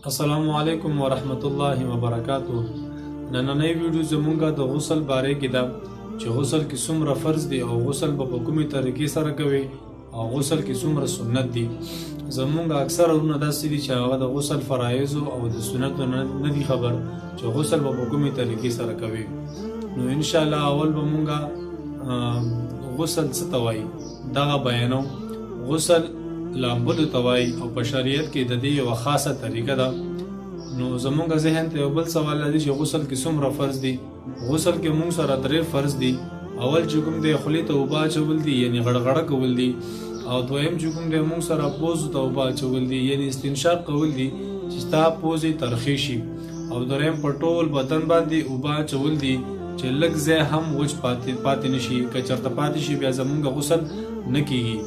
السلام علیکم ورحمت الله وبرکاتہ. نننۍ ویډیو زمونږه د غسل باره کې ده چې غسل کې څومره فرض دي او غسل به په کومې طریقې سره کوي او غسل کې څومره سنت دي. زمونږ اکثر ورونه داسې دي چې هغه د غسل فرایض او د سنتو نه دي خبر چې غسل به په کومې طریقې سره کوي. نو ان شاء الله اول به مونږه غسل څه ته وایي دغه بیانو. غسل لامبلو ته وایي او په شریعت کې د دې یوه خاصه طریقه ده. نو زمونږ ذهن ته یو بل سوال راځي چې غسل کې څومره فرض دي. غسل کې مونږ سره 3 فرض دي. اول چې کوم دی خولې ته اوبه اچول دي یعنې غړغړه کول دي، او دویم چې کوم دی مونږ سره پوزو ته اوبه اچول دي یعنې استنشاق کول دي چې ستا پوزې ترخې شي، او دریم په ټول بدن باندې اوبه اچول دي چې لږ ځای هم وچ پاتې نشي. که چېرته پاتې شي بیا زمونږ غسل نه کیږي.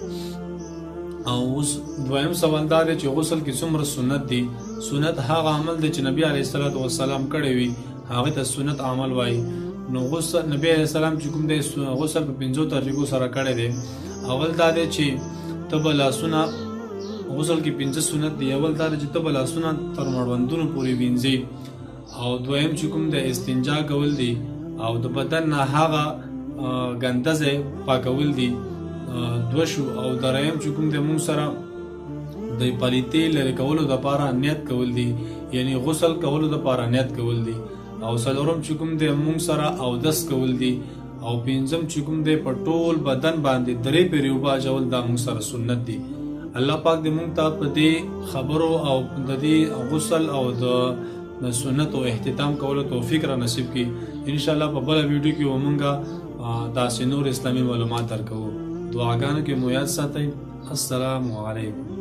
او اوس دویم سوال دا دی چې غسل کې څومره سنت دي. سنت هغه عمل دی چې نبی علیه الصلاة والسلام کړی وي، هغې ته سنت عمل وایي. نو غسل نبی علیه السلام چې کوم دی غسل په 5 طریقو سره کړی دی. اول دا دی چې ته به لاسونه غسل کې 5 سنت دي. اول دا دی چې ته به لاسونه تر مړوندونو پورې وینځي، او دویم چې کوم دی استنجا کول دي، او د بدن نه هغه ګنده ځای پاکول دي. دوه شو. او دریم چې کوم دی مونږ سره د پلیتې لرې کولو دپاره نیت کول دي، یعنی غسل کولو دپاره نیت کول دي. او څلورم چې کوم دی مونږ سره اودس کول دي. او پنځم چې کوم دی په ټول بدن باندې 3 پیرې اوبه اچول دا مونږ سره سنت دي. الله پاک دې مونږ ته په دې خبرو او د دې غسل او د سنت او احترام کولو توفیق را نصیب کړي. انشاءالله په بله ویډیو کې به مونږ داسې نور اسلامي معلومات درکوو. دعاګانو کې مو یاد ساتئ. السلام علیکم.